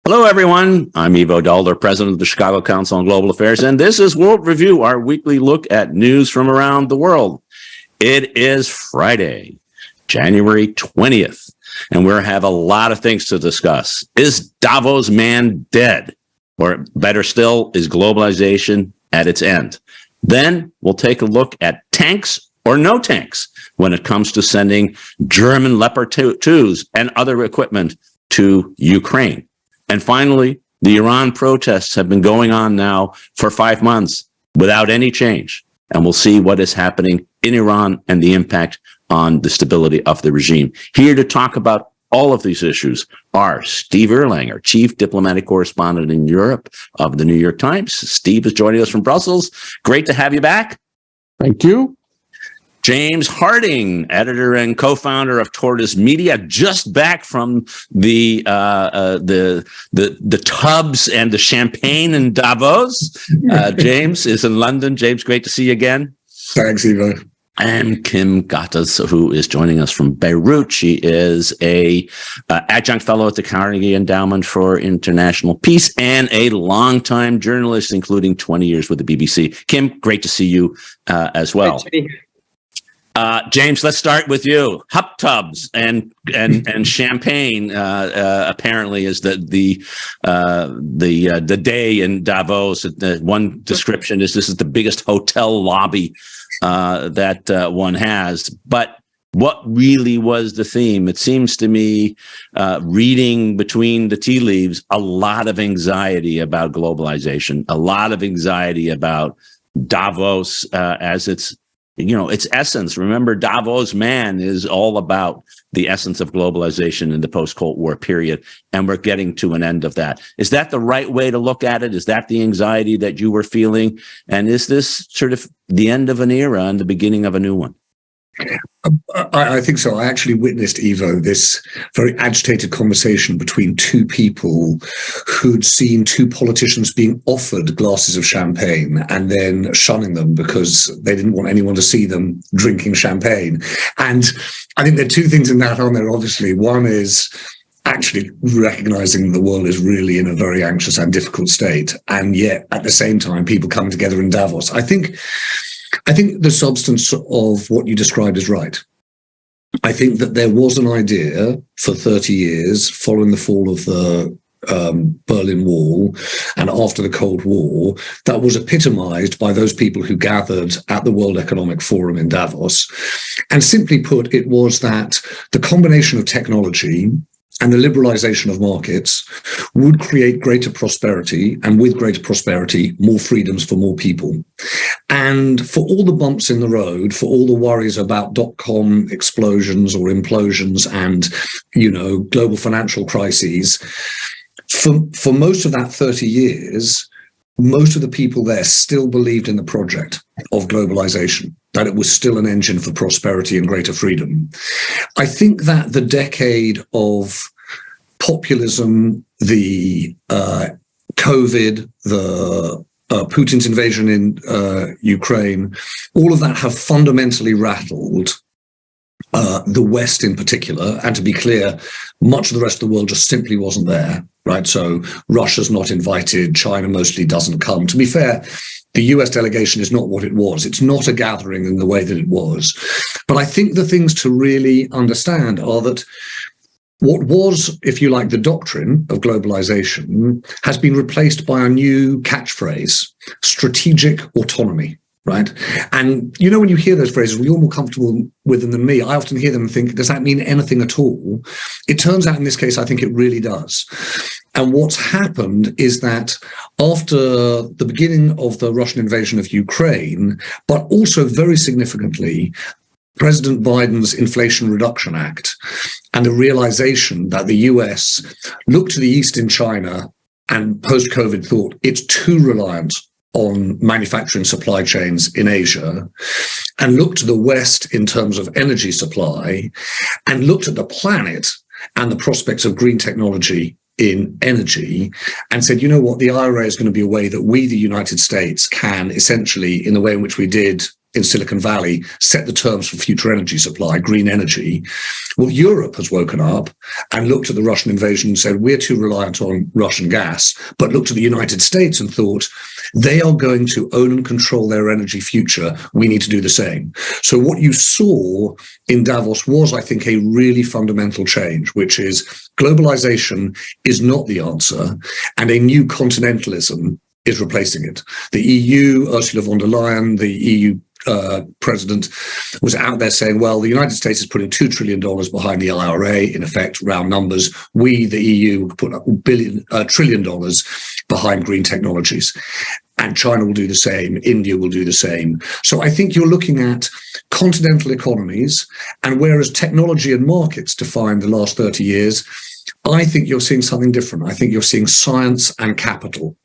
Hello, everyone. I'm Ivo Daalder, president of the Chicago Council on Global Affairs, and this is World Review, our weekly look at news from around the world. It is Friday, January 20th, and we'll have a lot of things to discuss. Is Davos man dead? Or better still, is globalization at its end? Then we'll take a look at tanks or no tanks when it comes to sending German Leopard 2s and other equipment to Ukraine. And finally, the Iran protests have been going on now for 5 months without any change. And we'll see what is happening in Iran and the impact on the stability of the regime. Here to talk about all of these issues are Steve Erlanger, chief diplomatic correspondent in Europe of the New York Times. Steve is joining us from Brussels. Great to have you back. Thank you. James Harding, editor and co-founder of Tortoise Media, just back from the tubs and the champagne in Davos. James is in London. James, great to see you again. Thanks, Ivo. And Kim Ghattas, who is joining us from Beirut. She is a adjunct fellow at the Carnegie Endowment for International Peace and a longtime journalist, including 20 years with the BBC. Kim, great to see you as well. Great to be here. James, let's start with you. Hot tubs and champagne apparently is the day in Davos. One description is this is the biggest hotel lobby that one has. But what really was the theme? It seems to me, reading between the tea leaves, a lot of anxiety about globalization, a lot of anxiety about Davos as its essence. Remember, Davos man is all about the essence of globalization in the post-Cold War period, and we're getting to an end of that. Is that the right way to look at it? Is that the anxiety that you were feeling? And is this sort of the end of an era and the beginning of a new one? I think so. I actually witnessed, Ivo, this very agitated conversation between two people who'd seen two politicians being offered glasses of champagne and then shunning them because they didn't want anyone to see them drinking champagne. And I think there are two things in that, aren't there? Obviously, one is actually recognizing the world is really in a very anxious and difficult state. And yet, at the same time, people come together in Davos. I think the substance of what you described is right. I think that there was an idea for 30 years following the fall of the Berlin Wall and after the Cold War that was epitomized by those people who gathered at the World Economic Forum in Davos. And simply put, it was that the combination of technology and the liberalization of markets would create greater prosperity, and with greater prosperity, more freedoms for more people. And for all the bumps in the road, for all the worries about dot-com explosions or implosions and, global financial crises, for most of that 30 years, most of the people there still believed in the project of globalization, that it was still an engine for prosperity and greater freedom. I think that the decade of populism, the COVID, the Putin's invasion in Ukraine, all of that have fundamentally rattled the West in particular. And to be clear, much of the rest of the world just simply wasn't there, right? So Russia's not invited, China mostly doesn't come. To be fair, the US delegation is not what it was. It's not a gathering in the way that it was. But I think the things to really understand are that what was, if you like, the doctrine of globalization has been replaced by a new catchphrase, strategic autonomy, right? And, when you hear those phrases, you're more comfortable with them than me. I often hear them and think, does that mean anything at all? It turns out in this case, I think it really does. And what's happened is that after the beginning of the Russian invasion of Ukraine, but also very significantly, President Biden's Inflation Reduction Act and the realization that the US looked to the East in China and post-COVID thought it's too reliant on manufacturing supply chains in Asia, and looked to the West in terms of energy supply, and looked at the planet and the prospects of green technology in energy, and said, the IRA is going to be a way that we, the United States, can essentially, in the way in which we did in Silicon Valley set the terms for future energy supply, green energy. Well, Europe has woken up and looked at the Russian invasion and said, we're too reliant on Russian gas, but looked at the United States and thought, they are going to own and control their energy future. We need to do the same. So what you saw in Davos was, I think, a really fundamental change, which is globalization is not the answer, and a new continentalism is replacing it. The EU, Ursula von der Leyen, the EU president, was out there saying, well, the United States is putting $2 trillion behind the IRA, in effect, round numbers. We, the EU, put up $1 trillion behind green technologies. And China will do the same, India will do the same. So I think you're looking at continental economies, and whereas technology and markets defined the last 30 years, I think you're seeing something different. I think you're seeing science and capital.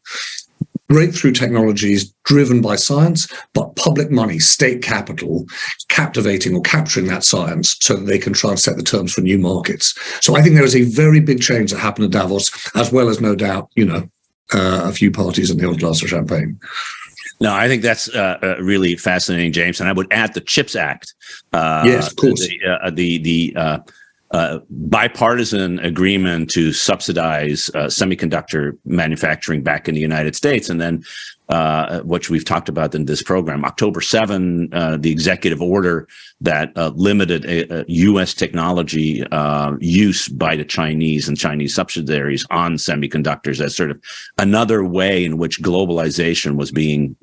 Breakthrough technologies driven by science, but public money, state capital, captivating or capturing that science so that they can try and set the terms for new markets. So I think there is a very big change that happened at Davos, as well as, no doubt, a few parties and the odd glass of champagne. No, I think that's really fascinating, James. And I would add the CHIPS Act. Yes, of course. The bipartisan agreement to subsidize semiconductor manufacturing back in the United States. And then which we've talked about in this program, October 7, the executive order that limited U.S. technology use by the Chinese and Chinese subsidiaries on semiconductors as sort of another way in which globalization was being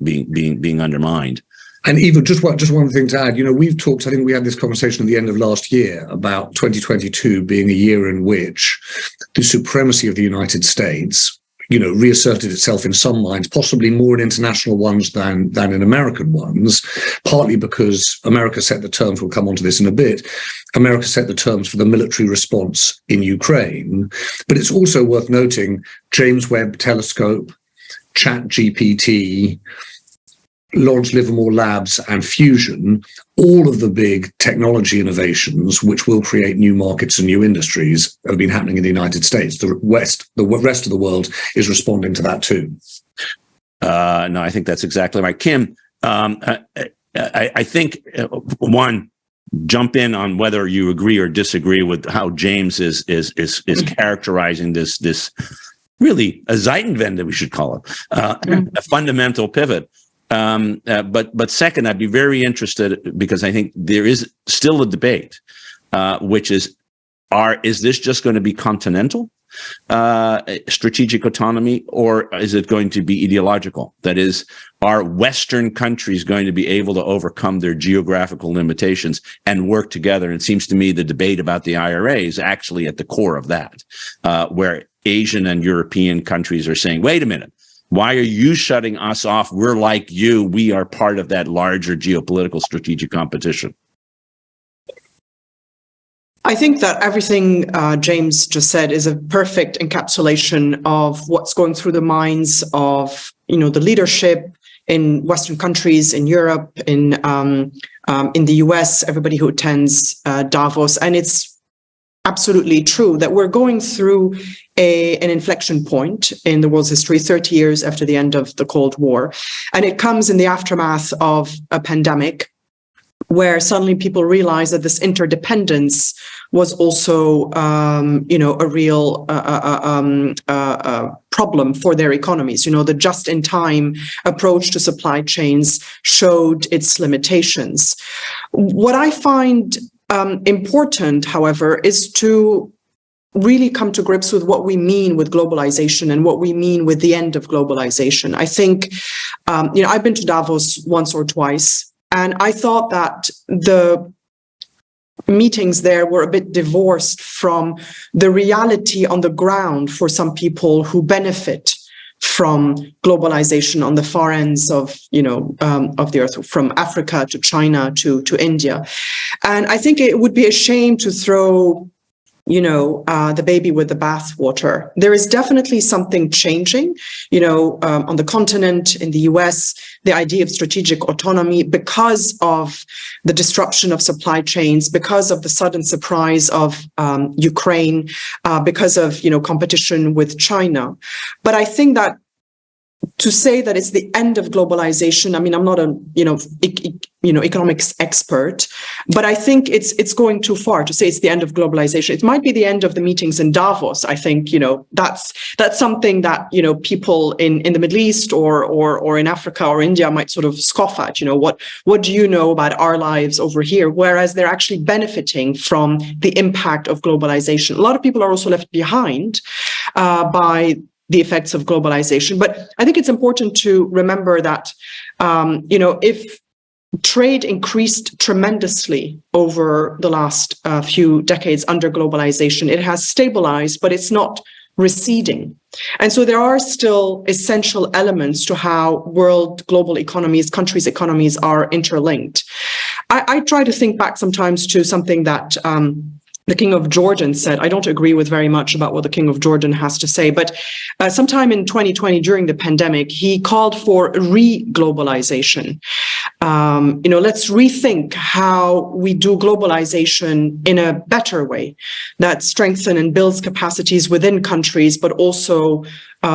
undermined. And even just one thing to add, we've talked, I think we had this conversation at the end of last year about 2022 being a year in which the supremacy of the United States, reasserted itself in some minds, possibly more in international ones than in American ones, partly because America set the terms, we'll come on to this in a bit, America set the terms for the military response in Ukraine. But it's also worth noting James Webb Telescope, ChatGPT, Lawrence Livermore Labs and Fusion, all of the big technology innovations which will create new markets and new industries have been happening in the United States. The rest of the world is responding to that too. No, I think that's exactly right. Kim, I think, one, jump in on whether you agree or disagree with how James is characterizing this really a Zeitenwende, we should call it, a fundamental pivot. But second, I'd be very interested, because I think there is still a debate, which is this just going to be continental strategic autonomy, or is it going to be ideological? That is, are Western countries going to be able to overcome their geographical limitations and work together? And it seems to me the debate about the IRA is actually at the core of that, where Asian and European countries are saying, wait a minute, why are you shutting us off? We're like you. We are part of that larger geopolitical strategic competition. I think that everything James just said is a perfect encapsulation of what's going through the minds of, the leadership in Western countries, in Europe, in the US, everybody who attends Davos. And it's absolutely true that we're going through an inflection point in the world's history, 30 years after the end of the Cold War. And it comes in the aftermath of a pandemic, where suddenly people realize that this interdependence was also, a real problem for their economies. The just-in-time approach to supply chains showed its limitations. What I find important, however, is to really come to grips with what we mean with globalization and what we mean with the end of globalization. I think, I've been to Davos once or twice, and I thought that the meetings there were a bit divorced from the reality on the ground for some people who benefit from globalization on the far ends of the earth, from Africa to China to India. And I think it would be a shame to throw the baby with the bathwater. There is definitely something changing, on the continent, in the US, the idea of strategic autonomy, because of the disruption of supply chains, because of the sudden surprise of Ukraine, because of, competition with China. But I think that to say that it's the end of globalization, I mean, I'm not a economics expert, but I think it's going too far to say it's the end of globalization. It might be the end of the meetings in Davos. I think that's something that people in the Middle East or in Africa or India might sort of scoff at. What do you know about our lives over here? Whereas they're actually benefiting from the impact of globalization. A lot of people are also left behind by the effects of globalization. But I think it's important to remember that, if trade increased tremendously over the last few decades under globalization, it has stabilized, but it's not receding. And so there are still essential elements to how global economies, countries' economies are interlinked. I try to think back sometimes to something that the King of Jordan said. I don't agree with very much about what the King of Jordan has to say, but sometime in 2020 during the pandemic, he called for re-globalization. Let's rethink how we do globalization in a better way that strengthens and builds capacities within countries, but also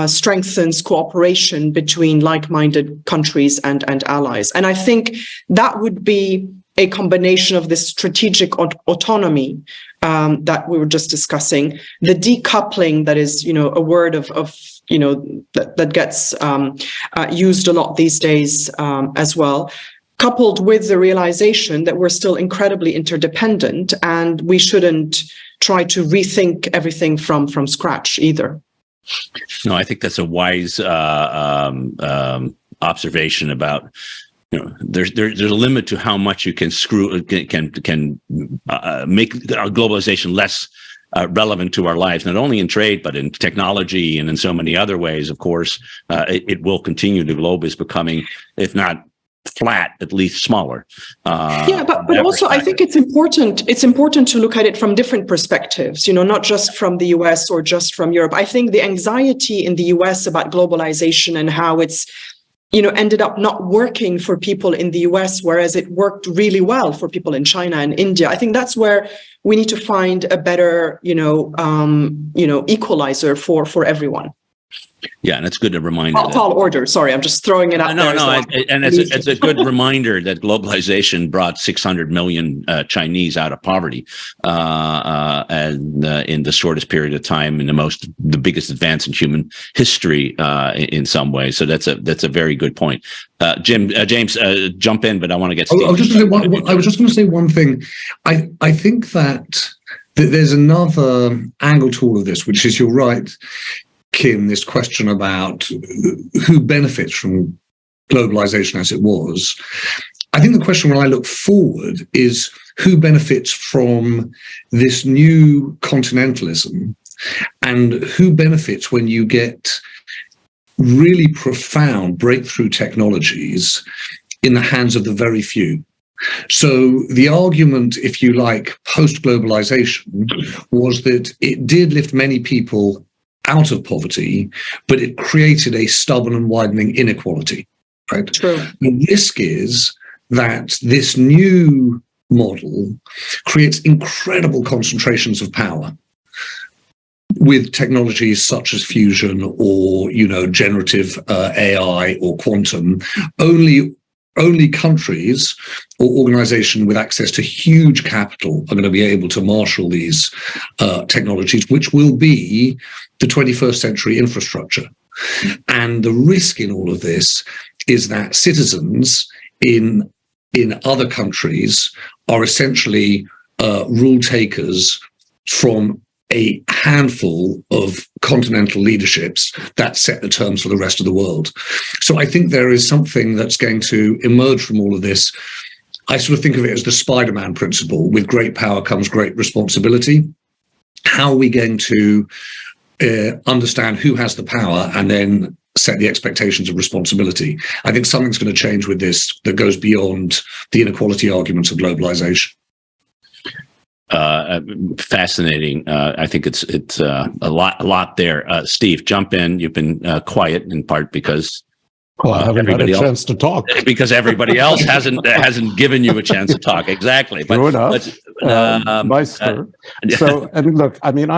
strengthens cooperation between like-minded countries and allies. And I think that would be a combination of this strategic autonomy that we were just discussing, the decoupling that is, a word that gets used a lot these days as well, coupled with the realization that we're still incredibly interdependent and we shouldn't try to rethink everything from scratch either. No, I think that's a wise observation about. There's a limit to how much you can make our globalization less relevant to our lives, not only in trade, but in technology and in so many other ways. Of course, it will continue. The globe is becoming, if not flat, at least smaller. But also I think it's important to look at it from different perspectives, not just from the US or just from Europe. I think the anxiety in the US about globalization and how it's ended up not working for people in the US, whereas it worked really well for people in China and India. I think that's where we need to find a better, equalizer for everyone. Yeah, and it's good to remind you. Tall order. Sorry, I'm just throwing it out there. And it's a good reminder that globalization brought 600 million Chinese out of poverty, and in the shortest period of time, in the biggest advance in human history, in some ways. So that's a very good point. James, jump in, but I want to get. Steve. I was just going to say one thing. I think that there's another angle to all of this, which is, you're right, Kim, this question about who benefits from globalization as it was. I think the question when I look forward is who benefits from this new continentalism, and who benefits when you get really profound breakthrough technologies in the hands of the very few. So the argument, if you like, post-globalization was that it did lift many people out of poverty, but it created a stubborn and widening inequality, right? True. The risk is that this new model creates incredible concentrations of power with technologies such as fusion or, generative AI or quantum. Only countries or organizations with access to huge capital are going to be able to marshal these technologies, which will be the 21st century infrastructure. And the risk in all of this is that citizens in other countries are essentially rule takers from a handful of continental leaderships that set the terms for the rest of the world. So I think there is something that's going to emerge from all of this. I sort of think of it as the Spider-Man principle. With great power comes great responsibility. How are we going to understand who has the power and then set the expectations of responsibility? I think something's going to change with this that goes beyond the inequality arguments of globalization. Fascinating. I think it's a lot there. Steve, jump in. You've been quiet in part because I haven't had a chance to talk. Because everybody else hasn't given you a chance to talk. Exactly. True enough. Meister. So, and look, I mean,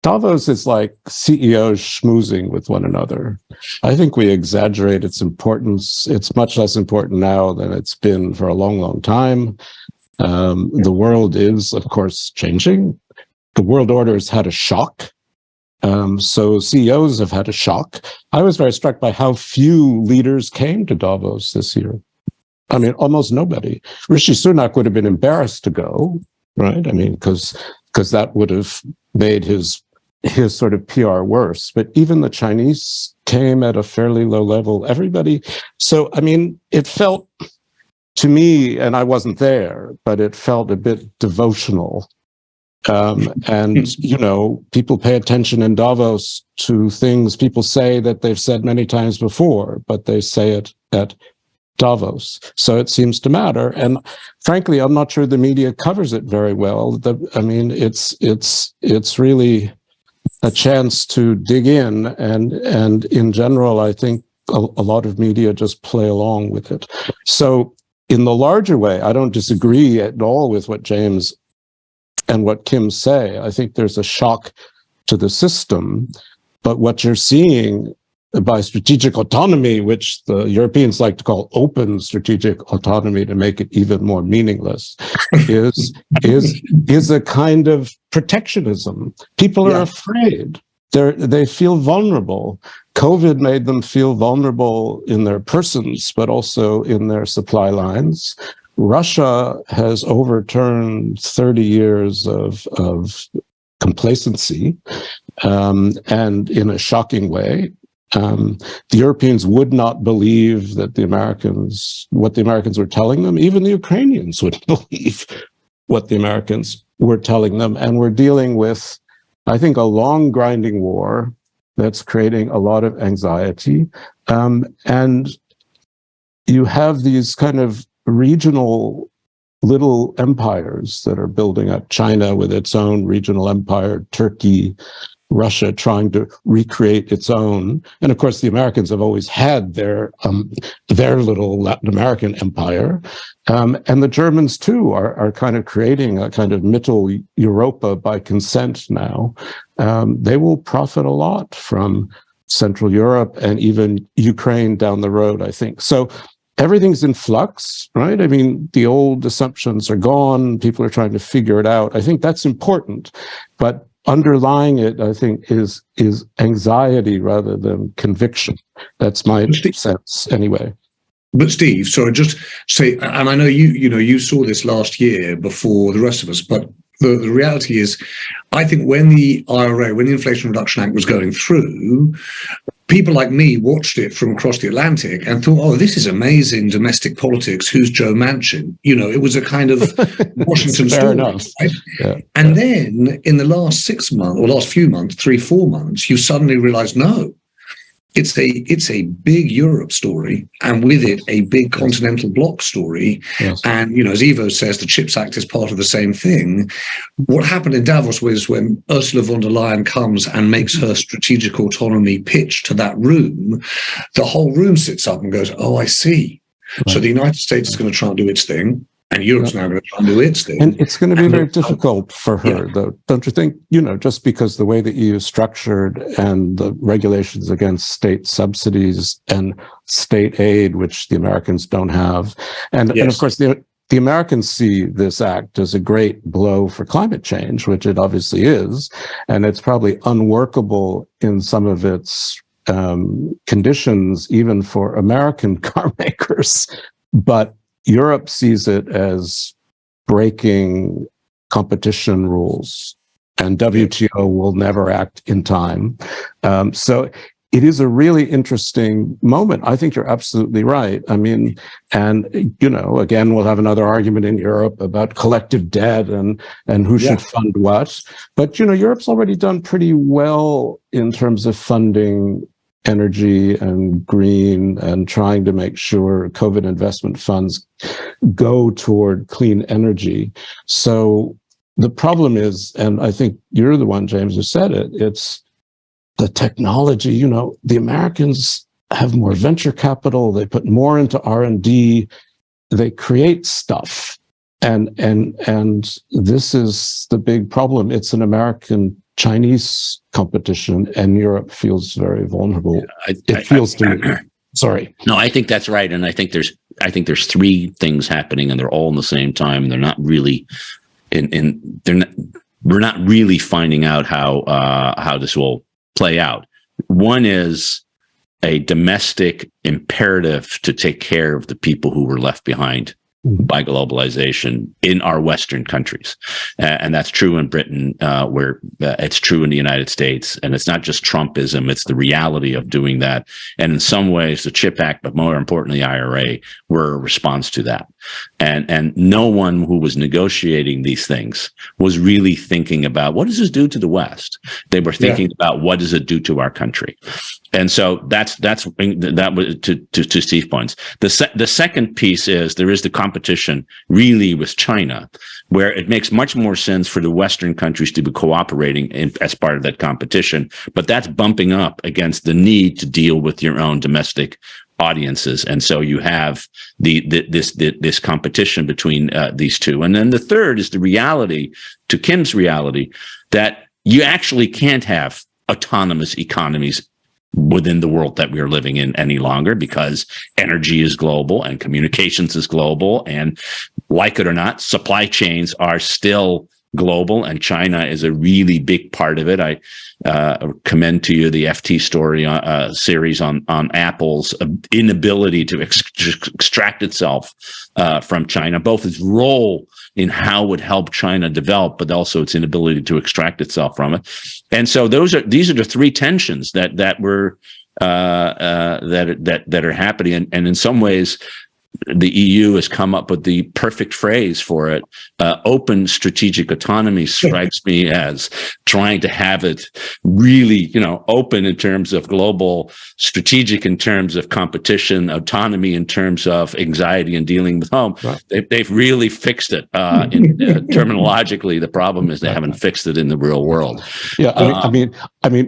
Davos is like CEOs schmoozing with one another. I think we exaggerate its importance. It's much less important now than it's been for a long, long time. The world is, of course, changing. The world order has had a shock. So CEOs have had a shock. I was very struck by how few leaders came to Davos this year. I mean, almost nobody. Rishi Sunak would have been embarrassed to go, right? I mean, because that would have made his sort of PR worse. But even the Chinese came at a fairly low level. Everybody. So, I mean, it felt to me, and I wasn't there, but it felt a bit devotional. And, you know, people pay attention in Davos to things people say that they've said many times before, but they say it at Davos. So it seems to matter. And frankly, I'm not sure the media covers it very well. I mean, it's really a chance to dig in. And in general, I think a lot of media just play along with it. So in the larger way, I don't disagree at all with what James and what Kim say. I think there's a shock to the system, but what you're seeing by strategic autonomy, which the Europeans like to call open strategic autonomy to make it even more meaningless, is a kind of protectionism. People are afraid. They feel vulnerable. COVID made them feel vulnerable in their persons, but also in their supply lines. Russia has overturned 30 years of complacency, and in a shocking way. The Europeans would not believe that what the Americans were telling them. Even the Ukrainians wouldn't believe what the Americans were telling them. And we're dealing with, I think, a long grinding war that's creating a lot of anxiety. And you have these kind of regional little empires that are building up. China with its own regional empire, Turkey, Russia trying to recreate its own. And of course, the Americans have always had their little Latin American empire. And the Germans, too, are kind of creating a kind of Mittel Europa by consent now. They will profit a lot from Central Europe and even Ukraine down the road, I think. So everything's in flux, right? I mean, the old assumptions are gone. People are trying to figure it out. I think that's important. But underlying it, I think, is anxiety rather than conviction. That's my sense, anyway. But Steve, sorry, just say, and I know you saw this last year before the rest of us, but the reality is, I think when the IRA, when the Inflation Reduction Act was going through, people like me watched it from across the Atlantic and thought, oh, this is amazing domestic politics. Who's Joe Manchin? You know, it was a kind of Washington story. Right? Yeah, and then in the last 6 months, or last few months, 3-4 months, you suddenly realize, no, it's a big Europe story, and with it, a big continental bloc story. Yes. And, you know, as Ivo says, the CHIPS Act is part of the same thing. What happened in Davos was when Ursula von der Leyen comes and makes her strategic autonomy pitch to that room, the whole room sits up and goes, oh, I see. Right. So the United States is going to try and do its thing, and Europe's now going to try and do its thing. And it's going to be very difficult for her, though, don't you think? You know, just because the way the EU is structured and the regulations against state subsidies and state aid, which the Americans don't have. And of course, the Americans see this act as a great blow for climate change, which it obviously is. And it's probably unworkable in some of its conditions, even for American car makers. But Europe sees it as breaking competition rules, and WTO will never act in time. So it is a really interesting moment. I think you're absolutely right. I mean, and, you know, again, we'll have another argument in Europe about collective debt and who should fund what. But, you know, Europe's already done pretty well in terms of funding energy and green and trying to make sure COVID investment funds go toward clean energy. So the problem is, and I think you're the one, James, who said it, it's the technology. You know, the Americans have more venture capital, they put more into R&D, they create stuff. And this is the big problem. It's an American Chinese competition, and Europe feels very vulnerable. It feels to me. Sorry. No, I think that's right, and I think there's three things happening, and they're all in the same time. They're not really, we're not really finding out how this will play out. One is a domestic imperative to take care of the people who were left behind by globalization in our Western countries. And that's true in Britain, where it's true in the United States. And it's not just Trumpism, it's the reality of doing that. And in some ways, the CHIP Act, but more importantly, the IRA, were a response to that. And no one who was negotiating these things was really thinking about, what does this do to the West? They were thinking about, what does it do to our country? And so that was to Steve's points. The second piece is there is the competition really with China, where it makes much more sense for the Western countries to be cooperating as part of that competition. But that's bumping up against the need to deal with your own domestic audiences, and so you have this competition between these two. And then the third is the reality, to Kim's reality, that you actually can't have autonomous economies within the world that we are living in any longer, because energy is global and communications is global, and like it or not, supply chains are still global, and China is a really big part of it. I commend to you the FT story series on Apple's inability to extract itself from China, both its role in how it would help China develop, but also its inability to extract itself from it. And so these are the three tensions that are happening, and in some ways, the EU has come up with the perfect phrase for it. Open strategic autonomy strikes me as trying to have it really, open in terms of global, strategic in terms of competition, autonomy in terms of anxiety and dealing with home. Right. They've really fixed it terminologically. The problem is they haven't fixed it in the real world. Yeah, I mean,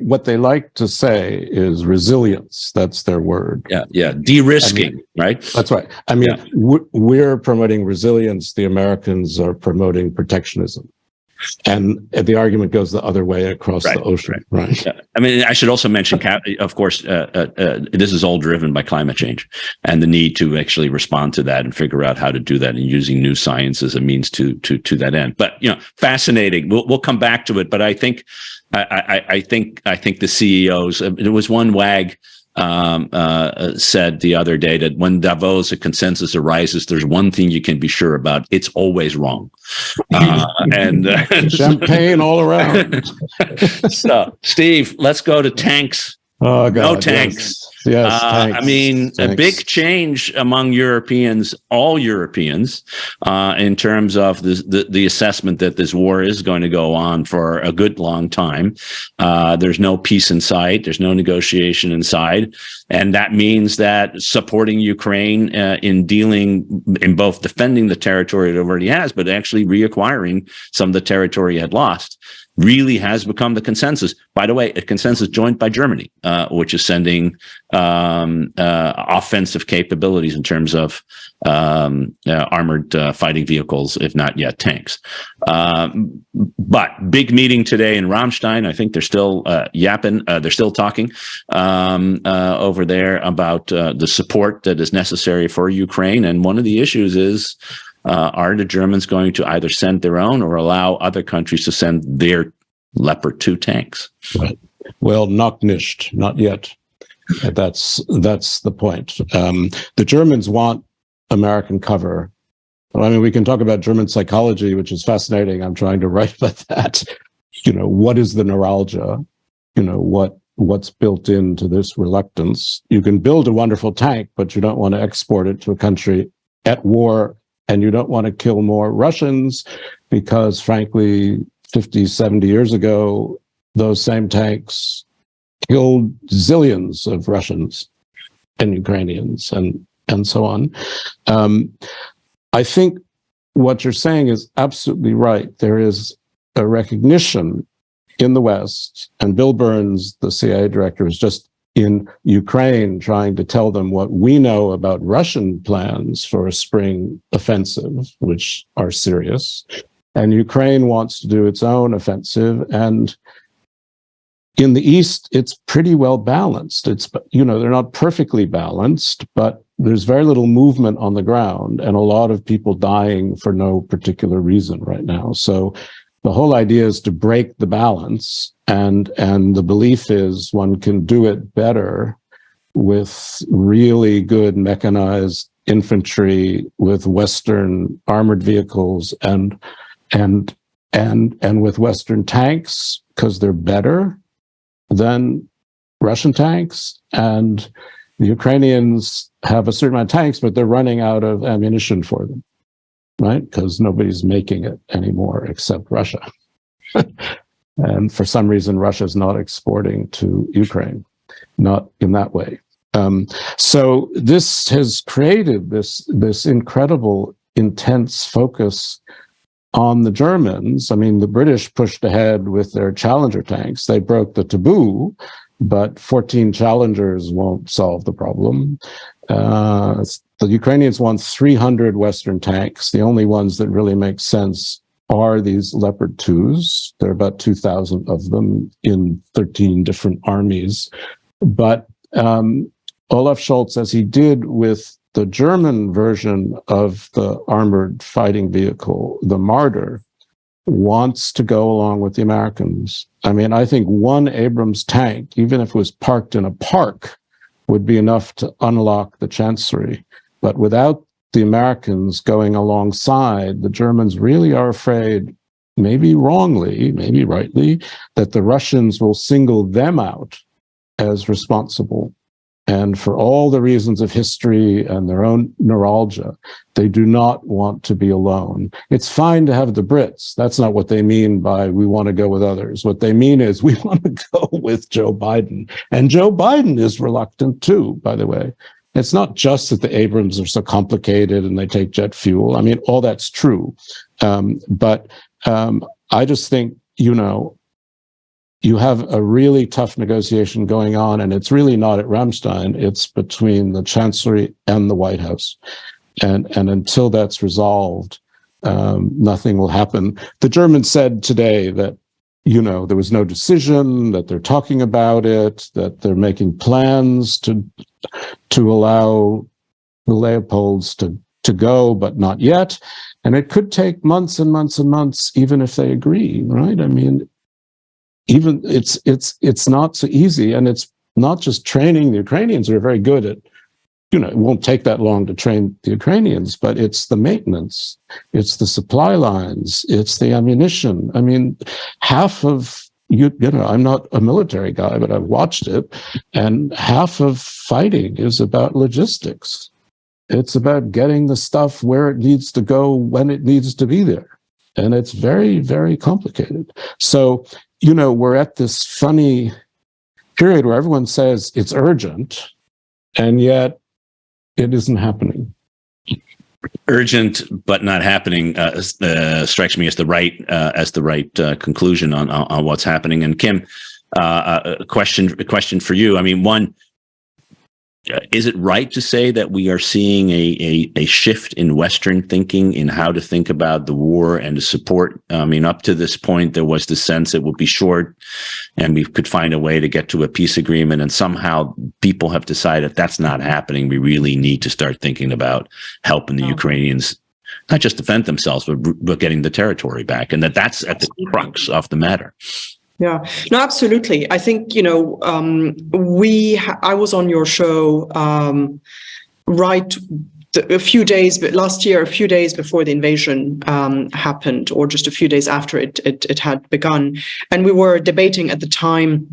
what they like to say is resilience. That's their word. Yeah, de-risking, right? That's right. I mean, we're promoting resilience. The Americans are promoting protectionism. And the argument goes the other way across the ocean, right? Yeah. I mean, I should also mention, of course, this is all driven by climate change and the need to actually respond to that and figure out how to do that, and using new science as a means to that end. But fascinating. We'll come back to it. But I think the CEOs. There was one wag said the other day that when Davos a consensus arises, there's one thing you can be sure about: it's always wrong. And champagne all around. So, Steve, let's go to tanks. Oh, God, no tanks. Yes, tanks. I mean, tanks. A big change among Europeans, all Europeans, in terms of the assessment that this war is going to go on for a good long time. There's no peace in sight. There's no negotiation in sight. And that means that supporting Ukraine in both defending the territory it already has, but actually reacquiring some of the territory it had lost, really has become the consensus. By the way, a consensus joined by Germany, which is sending offensive capabilities in terms of armored fighting vehicles, if not yet tanks. But big meeting today in Ramstein. I think they're still yapping. They're still talking over there about the support that is necessary for Ukraine. And one of the issues is, are the Germans going to either send their own or allow other countries to send their Leopard 2 tanks? Right. Well, noch nicht, not yet. That's the point. The Germans want American cover. I mean, we can talk about German psychology, which is fascinating. I'm trying to write about that. What is the neuralgia? What's built into this reluctance? You can build a wonderful tank, but you don't want to export it to a country at war. And you don't want to kill more Russians because, frankly, 50, 70 years ago, those same tanks killed zillions of Russians and Ukrainians and so on. I think what you're saying is absolutely right. There is a recognition in the West, and Bill Burns, the CIA director, is just in Ukraine trying to tell them what we know about Russian plans for a spring offensive, which are serious. And Ukraine wants to do its own offensive. And in the East, it's pretty well balanced. It's, you know, they're not perfectly balanced, but there's very little movement on the ground and a lot of people dying for no particular reason right now. So the whole idea is to break the balance, and the belief is one can do it better with really good mechanized infantry, with Western armored vehicles, and with Western tanks, because they're better than Russian tanks. And the Ukrainians have a certain amount of tanks, but they're running out of ammunition for them, right? Because nobody's making it anymore except Russia. And for some reason, Russia's not exporting to Ukraine, not in that way. So this has created this incredible, intense focus on the Germans. I mean, the British pushed ahead with their Challenger tanks. They broke the taboo, but 14 Challengers won't solve the problem. The Ukrainians want 300 Western tanks. The only ones that really make sense are these Leopard 2s. There are about 2,000 of them in 13 different armies. But Olaf Scholz, as he did with the German version of the armored fighting vehicle, the Marder, wants to go along with the Americans. I mean, I think one Abrams tank, even if it was parked in a park, would be enough to unlock the Chancellery. But without the Americans going alongside, the Germans really are afraid, maybe wrongly, maybe rightly, that the Russians will single them out as responsible. And for all the reasons of history and their own neuralgia, they do not want to be alone. It's fine to have the Brits. That's not what they mean by we want to go with others. What they mean is we want to go with Joe Biden. And Joe Biden is reluctant too, by the way. It's not just that the Abrams are so complicated and they take jet fuel. I mean, all that's true. But I just think, you know, you have a really tough negotiation going on, and it's really not at Ramstein. It's between the Chancellery and the White House. And until that's resolved, nothing will happen. The Germans said today that, you know, there was no decision, that they're talking about it, that they're making plans to allow the Leopolds to go, but not yet. And it could take months and months and months, even if they agree, right? I mean, even it's not so easy, and it's not just training. The Ukrainians are very good at, you know, it won't take that long to train the Ukrainians, but it's the maintenance, it's the supply lines, it's the ammunition. I mean, half of you know, I'm not a military guy, but I've watched it, and half of fighting is about logistics. It's about getting the stuff where it needs to go when it needs to be there. And it's very, very complicated. So, you know, we're at this funny period where everyone says it's urgent, and yet it isn't happening. Urgent but not happening strikes me as the right conclusion on what's happening. And Kim, a question for you. I mean, one, is it right to say that we are seeing a shift in Western thinking in how to think about the war and the support? I mean, up to this point, there was the sense it would be short and we could find a way to get to a peace agreement. And somehow people have decided that's not happening. We really need to start thinking about helping the Ukrainians not just defend themselves, but getting the territory back. And that's at the crux of the matter. Yeah, no, absolutely. I think, you know, I was on your show a few days before the invasion happened, or just a few days after it had begun. And we were debating at the time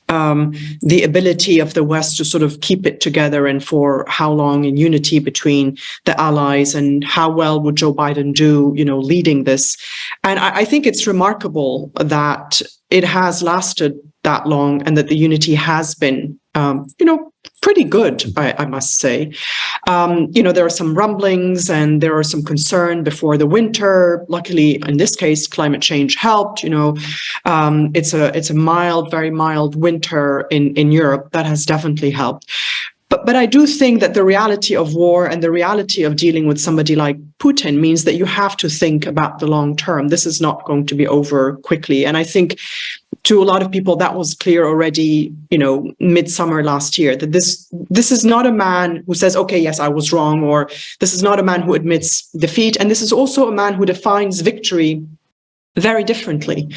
the ability of the West to sort of keep it together and for how long, in unity between the allies, and how well would Joe Biden do, you know, leading this. And I think it's remarkable that it has lasted that long and that the unity has been, you know, pretty good, I must say. You know, there are some rumblings and there are some concern before the winter. Luckily, in this case, climate change helped. You know, it's a mild, very mild winter in Europe. That has definitely helped. But I do think that the reality of war and the reality of dealing with somebody like Putin means that you have to think about the long term. This is not going to be over quickly. And I think to a lot of people, that was clear already, midsummer last year, that this is not a man who says, okay, yes, I was wrong, or this is not a man who admits defeat. And this is also a man who defines victory very differently.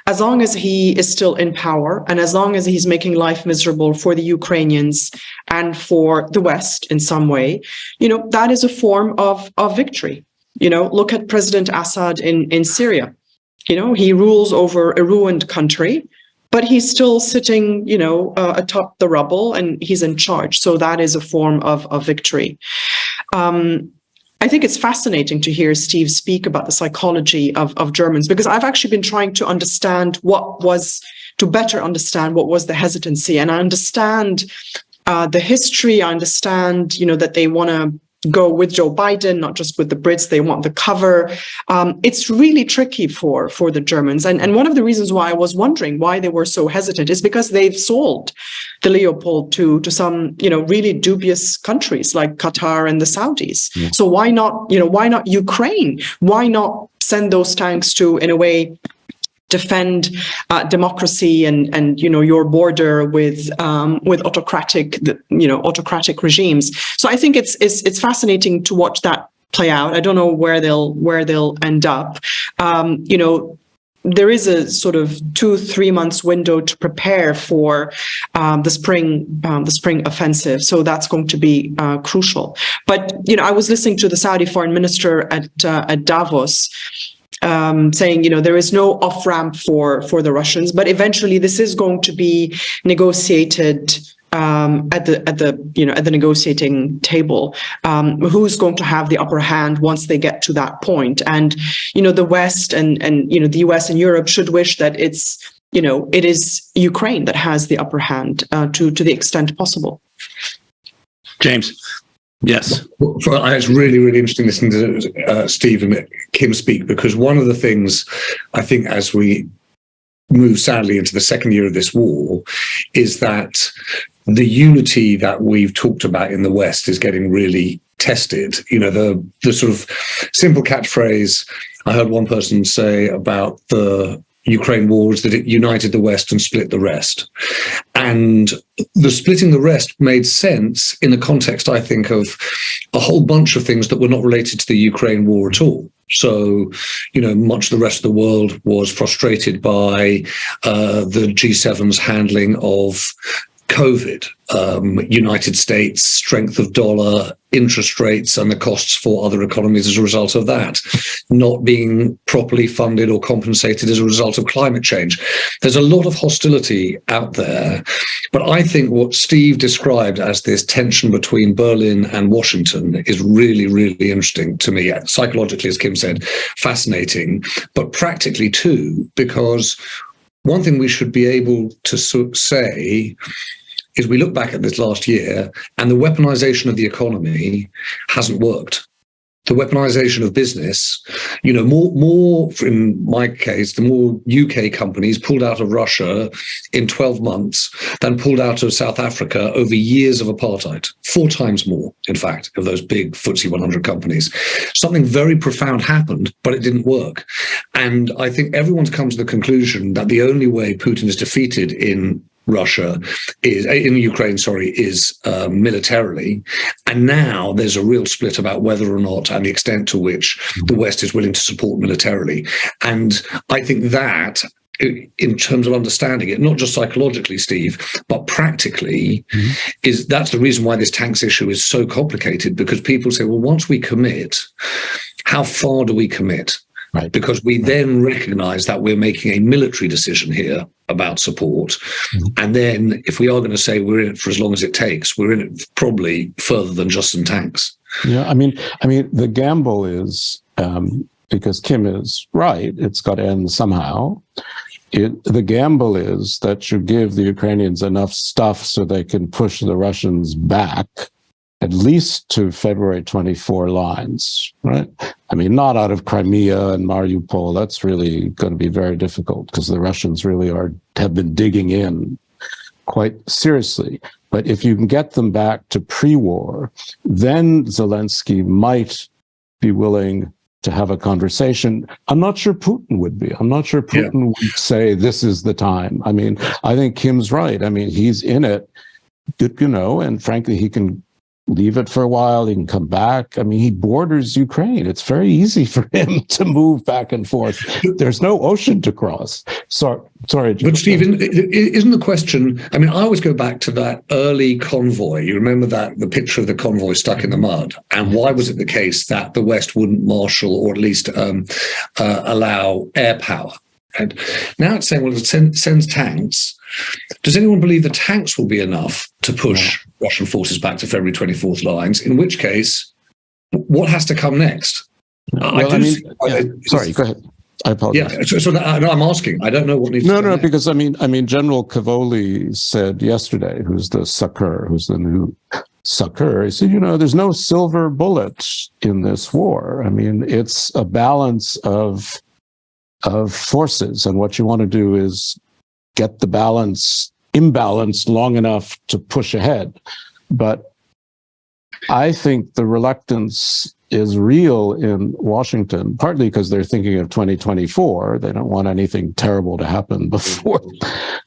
As long as he is still in power, and as long as he's making life miserable for the Ukrainians and for the West in some way, that is a form of victory. Look at President Assad in Syria. He rules over a ruined country, but he's still sitting, atop the rubble, and he's in charge. So that is a form of victory. I think it's fascinating to hear Steve speak about the psychology of Germans, because I've actually been trying to better understand what was the hesitancy. And I understand the history. I understand, that they want to go with Joe Biden, not just with the Brits. They want the cover. It's really tricky for the Germans. And one of the reasons why I was wondering why they were so hesitant is because they've sold the Leopard to some, really dubious countries like Qatar and the Saudis. Yeah. So why not Ukraine? Why not send those tanks to, in a way, defend democracy and your border with autocratic regimes. So I think it's fascinating to watch that play out. I don't know where they'll end up. There is a sort of 2-3 months window to prepare for the spring offensive. So that's going to be crucial. But I was listening to the Saudi foreign minister at Davos, saying, there is no off-ramp for the Russians, but eventually this is going to be negotiated at the negotiating table. Who's going to have the upper hand once they get to that point? And the West and the US and Europe should wish that it is Ukraine that has the upper hand to the extent possible. James. Yes. It's really, really interesting listening to Steve and Kim speak, because one of the things I think as we move sadly into the second year of this war is that the unity that we've talked about in the West is getting really tested. The sort of simple catchphrase I heard one person say about the Ukraine war was that it united the West and split the rest. And the splitting the rest made sense in the context, I think, of a whole bunch of things that were not related to the Ukraine war at all. So, much of the rest of the world was frustrated by the G7's handling of COVID, United States, strength of dollar, interest rates, and the costs for other economies as a result of that, not being properly funded or compensated as a result of climate change. There's a lot of hostility out there, but I think what Steve described as this tension between Berlin and Washington is really, really interesting to me. Psychologically, as Kim said, fascinating, but practically too, because one thing we should be able to say is we look back at this last year and the weaponization of the economy hasn't worked. The weaponization of business, more in my case, the more UK companies pulled out of Russia in 12 months than pulled out of South Africa over years of apartheid. 4 times more, in fact, of those big FTSE 100 companies. Something very profound happened, but it didn't work. And I think everyone's come to the conclusion that the only way Putin is defeated in Ukraine, is militarily. And now there's a real split about whether or not and the extent to which the West is willing to support militarily. And I think that, in terms of understanding it, not just psychologically, Steve, but practically, that's the reason why this tanks issue is so complicated, because people say, well, once we commit, how far do we commit? Right. Because we then recognize that we're making a military decision here about support. And then if we are going to say we're in it for as long as it takes, we're in it probably further than just some tanks. Yeah, I mean, the gamble is, because Kim is right, it's got to end somehow. The gamble is that you give the Ukrainians enough stuff so they can push the Russians back at least to February 24 lines, right? I mean, not out of Crimea and Mariupol. That's really going to be very difficult because the Russians really have been digging in quite seriously. But if you can get them back to pre-war, then Zelensky might be willing to have a conversation. I'm not sure Putin would be. I'm not sure Putin would say this is the time. I mean, I think Kim's right. I mean, he's in it, and frankly, he can leave it for a while. He can come back. I mean, he borders Ukraine. It's very easy for him to move back and forth. There's no ocean to cross. Sorry. But Stephen, isn't the question, I mean, I always go back to that early convoy. You remember the picture of the convoy stuck in the mud? And why was it the case that the West wouldn't marshal or at least allow air power? And now it's saying, well, it sends tanks. Does anyone believe the tanks will be enough to push Russian forces back to February 24th lines? In which case, what has to come next? Sorry, go ahead. I apologize. Yeah, so I'm asking. I don't know what needs to come next. Because I mean, General Cavoli said yesterday, who's the new succor, he said, there's no silver bullet in this war. I mean, it's a balance of forces, and what you want to do is get the imbalance long enough to push ahead. But I think the reluctance is real in Washington, partly because they're thinking of 2024. They don't want anything terrible to happen before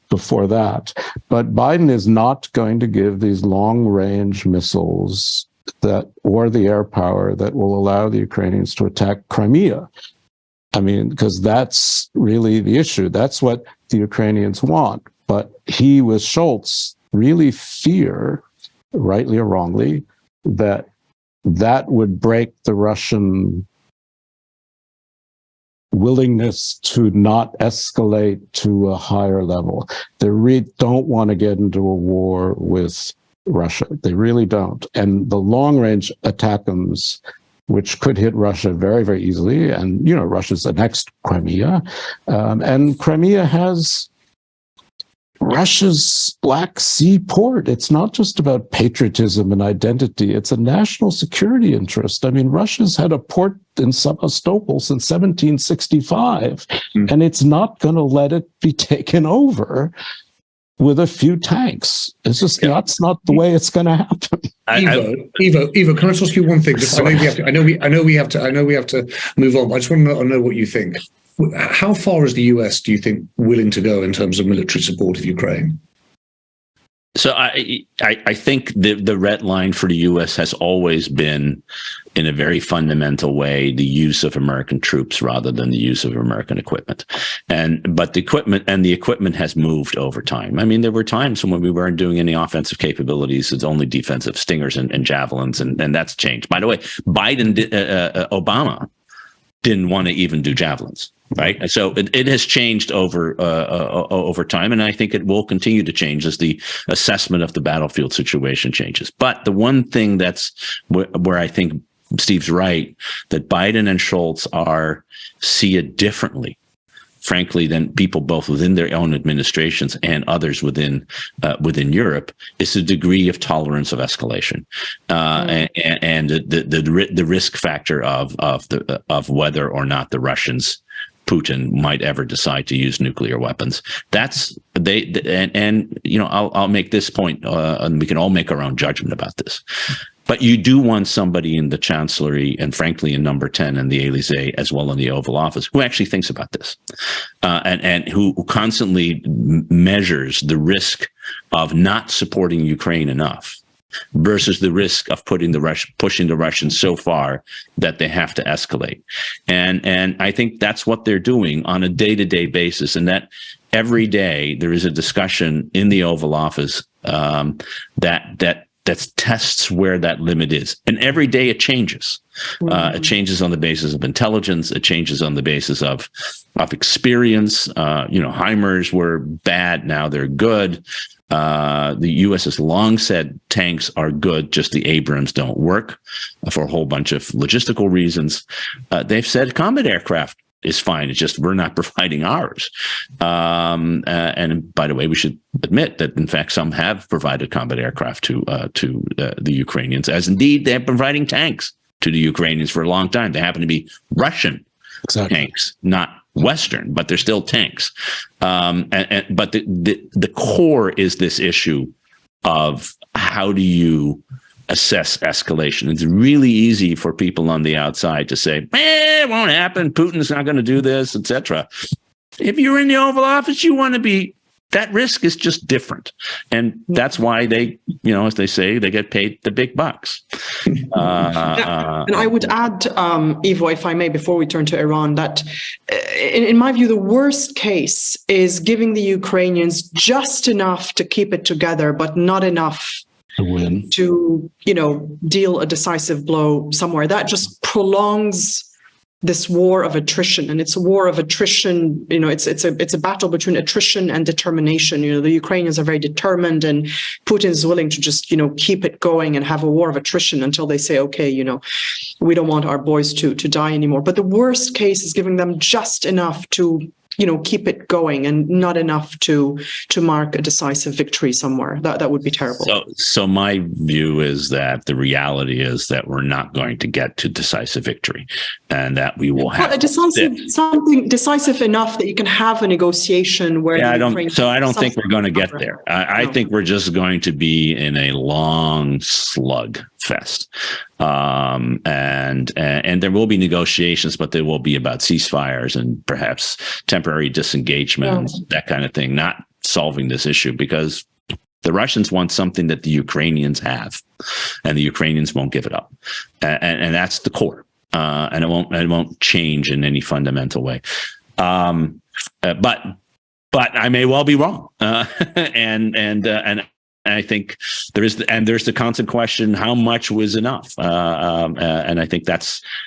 that. But Biden is not going to give these long-range missiles or the air power that will allow the Ukrainians to attack Crimea. I mean, because that's really the issue. That's what the Ukrainians want. But he, with Scholz, really fear, rightly or wrongly, that would break the Russian willingness to not escalate to a higher level. They don't want to get into a war with Russia. They really don't. And the long-range ATACMS, which could hit Russia very, very easily. And, Russia's the next Crimea. And Crimea has Russia's Black Sea port. It's not just about patriotism and identity. It's a national security interest. I mean, Russia's had a port in Sevastopol since 1765, and it's not going to let it be taken over with a few tanks. It's just that's not the way it's going to happen. Ivo, can I just ask you one thing? I know we have to move on, but I just want to know what you think. How far is the US, do you think, willing to go in terms of military support of Ukraine? So I think the red line for the U.S. has always been, in a very fundamental way, the use of American troops rather than the use of American equipment. But the equipment has moved over time. I mean, there were times when we weren't doing any offensive capabilities; it's only defensive stingers and javelins, and that's changed. By the way, Obama didn't want to even do javelins. Right. So it has changed over time, and I think it will continue to change as the assessment of the battlefield situation changes. But the one thing that's where I think Steve's right, that Biden and Scholz see it differently, frankly, than people both within their own administrations and others within Europe, is the degree of tolerance of escalation and the risk factor of whether or not the Russians, Putin, might ever decide to use nuclear weapons. I'll make this point, and we can all make our own judgment about this. But you do want somebody in the Chancellery and, frankly, in Number 10 and the Élysée, as well in the Oval Office, who actually thinks about this and who constantly measures the risk of not supporting Ukraine enough versus the risk of pushing the Russians so far that they have to escalate. And I think that's what they're doing on a day-to-day basis, and that every day there is a discussion in the Oval Office that tests where that limit is. And every day it changes. It changes on the basis of intelligence. It changes on the basis of experience. HIMARS were bad. Now they're good. The U.S. has long said tanks are good, just the Abrams don't work for a whole bunch of logistical reasons. They've said combat aircraft is fine. It's just we're not providing ours. And by the way, we should admit that, in fact, some have provided combat aircraft to the Ukrainians, as indeed they're providing tanks to the Ukrainians for a long time. They happen to be Russian tanks, not Western, but they're still tanks. But the core is this issue of how do you assess escalation. It's really easy for people on the outside to say, it won't happen. Putin's not going to do this, etc. If you're in the Oval Office, you want to be, that risk is just different. And that's why they, as they say, they get paid the big bucks. And I would add, Ivo, if I may, before we turn to Iran, that in my view, the worst case is giving the Ukrainians just enough to keep it together, but not enough to win, to, deal a decisive blow somewhere. That just prolongs this war of attrition, and it's a war of attrition. It's a battle between attrition and determination. The Ukrainians are very determined, and Putin is willing to just keep it going and have a war of attrition until they say, okay, we don't want our boys to die anymore. But the worst case is giving them just enough to keep it going and not enough to mark a decisive victory somewhere. That would be terrible. So my view is that the reality is that we're not going to get to decisive victory, and that we will have something decisive enough that you can have a negotiation where. Yeah, I don't think we're going to get there. I think we're just going to be in a long slug fest. And there will be negotiations, but they will be about ceasefires and perhaps temporary disengagement, that kind of thing, not solving this issue, because the Russians want something that the Ukrainians have, and the Ukrainians won't give it up. And that's the core. And it won't change in any fundamental way. But I may well be wrong. And I think there's the constant question: how much was enough? And I think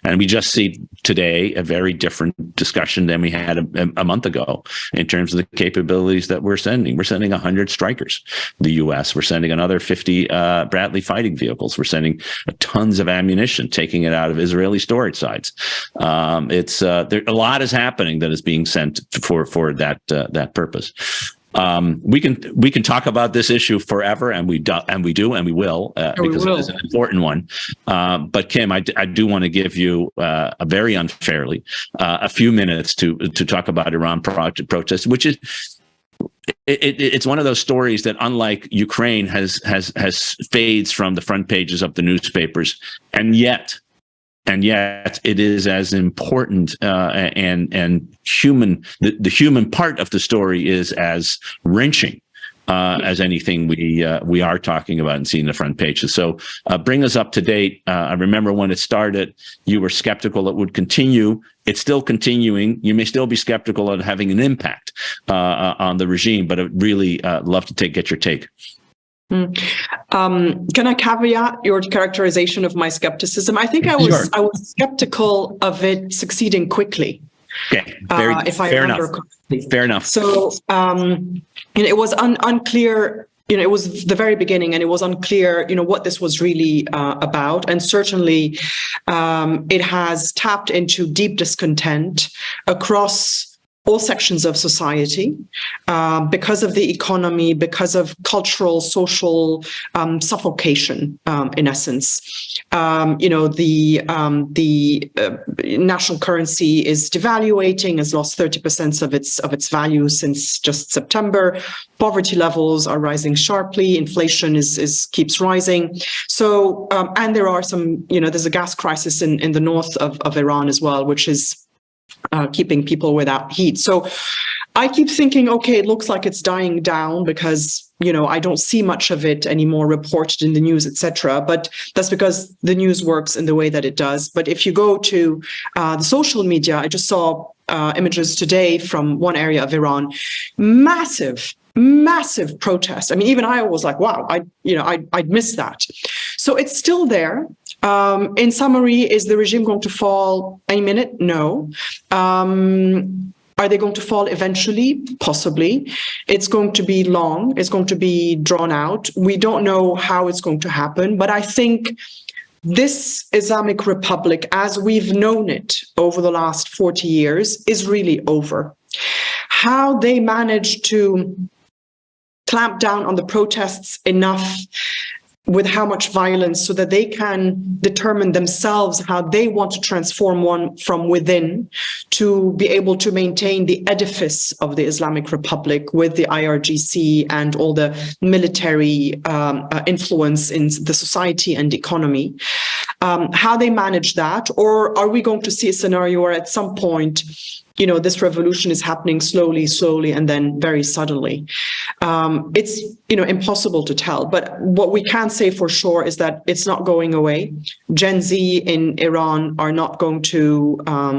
and we just see today a very different discussion than we had a month ago in terms of the capabilities that we're sending. We're sending 100 Strikers, the U.S. We're sending another 50 Bradley fighting vehicles. We're sending tons of ammunition, taking it out of Israeli storage sites. A lot is happening that is being sent for that purpose. We can talk about this issue forever, and we do, and we will, because it is an important one. But Kim, I do want to give you a very unfairly a few minutes to talk about Iran protests, which is it's one of those stories that, unlike Ukraine, has fades from the front pages of the newspapers, and yet it is as important and human. The human part of the story is as wrenching as anything we are talking about and seeing the front pages. So bring us up to date. I remember when it started, you were skeptical it would continue. It's still continuing. You may still be skeptical of having an impact on the regime, but I'd really love to get your take. Can I caveat your characterization of my skepticism? I think I was skeptical of it succeeding quickly. Okay, fair enough. Fair enough. So it was unclear. It was the very beginning, and it was unclear, what this was really about. And certainly, it has tapped into deep discontent across all sections of society, because of the economy, because of cultural, social suffocation, in essence. The national currency is devaluating, has lost 30% of its value since just September. Poverty levels are rising sharply. Inflation keeps rising. So, and there are some, there's a gas crisis in the north of Iran as well, which is keeping people without heat. So I keep thinking, okay, it looks like it's dying down because, I don't see much of it anymore reported in the news, etc. But that's because the news works in the way that it does. But if you go to the social media, I just saw images today from one area of Iran, massive protest. I mean, even I was like, wow, I'd missed that. So it's still there. In summary, is the regime going to fall any minute? No. Are they going to fall eventually? Possibly. It's going to be long. It's going to be drawn out. We don't know how it's going to happen, but I think this Islamic Republic, as we've known it over the last 40 years, is really over. How they managed to clamp down on the protests enough with how much violence, so that they can determine themselves how they want to transform one from within to be able to maintain the edifice of the Islamic Republic with the IRGC and all the military influence in the society and economy, how they manage that? Or are we going to see a scenario where at some point, this revolution is happening slowly, and then very suddenly? It's, impossible to tell. But what we can say for sure is that it's not going away. Gen Z in Iran are not going to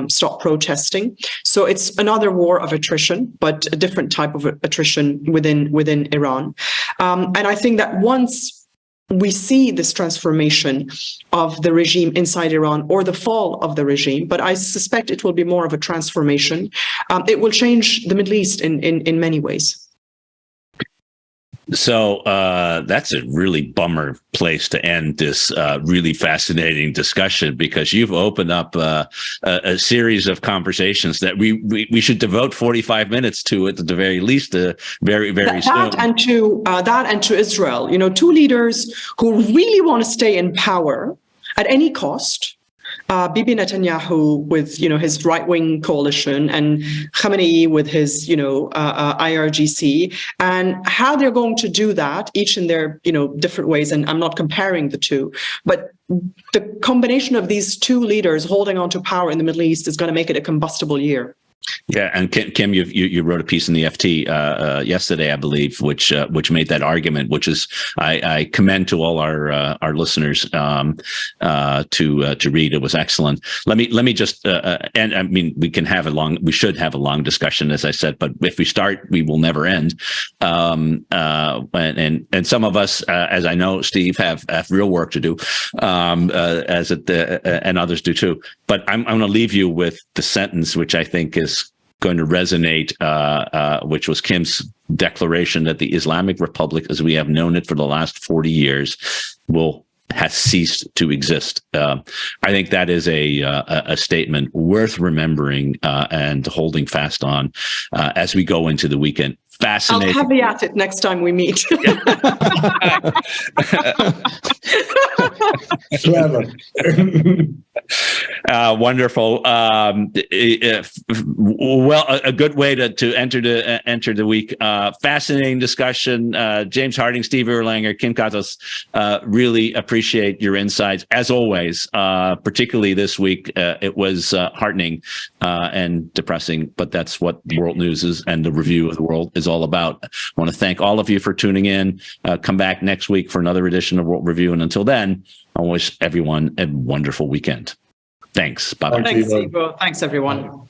stop protesting. So it's another war of attrition, but a different type of attrition within Iran. And I think that once we see this transformation of the regime inside Iran, or the fall of the regime, but I suspect it will be more of a transformation. It will change the Middle East in many ways. So that's a really bummer place to end this really fascinating discussion, because you've opened up a series of conversations that we should devote 45 minutes to at the very least, very soon. That and to Israel, two leaders who really want to stay in power at any cost. Bibi Netanyahu with, his right-wing coalition, and Khamenei with his, IRGC, and how they're going to do that, each in their, different ways. And I'm not comparing the two, but the combination of these two leaders holding on to power in the Middle East is going to make it a combustible year. Yeah, and Kim, you wrote a piece in the FT yesterday, I believe, which made that argument, which is I commend to all our listeners to read. It was excellent. Let me just and I mean we should have a long discussion, as I said, but if we start, we will never end. And some of us, as I know, Steve, have real work to do, and others do too. But I'm going to leave you with the sentence which I think is going to resonate, which was Kim's declaration that the Islamic Republic, as we have known it for the last 40 years, has ceased to exist. I think that is a statement worth remembering and holding fast on as we go into the weekend. Fascinating. I'll caveat it next time we meet. Clever. Wonderful. Well, a good way to enter the week. Fascinating discussion. James Harding, Steve Erlanger, Kim Ghattas, really appreciate your insights as always. Particularly this week, it was heartening and depressing, but that's what world news is, and the review of the world is all about. I want to thank all of you for tuning in. Come back next week for another edition of World Review, and until then, I wish everyone a wonderful weekend. Thanks. Bye-bye. Thanks, Ivo. Thanks, everyone.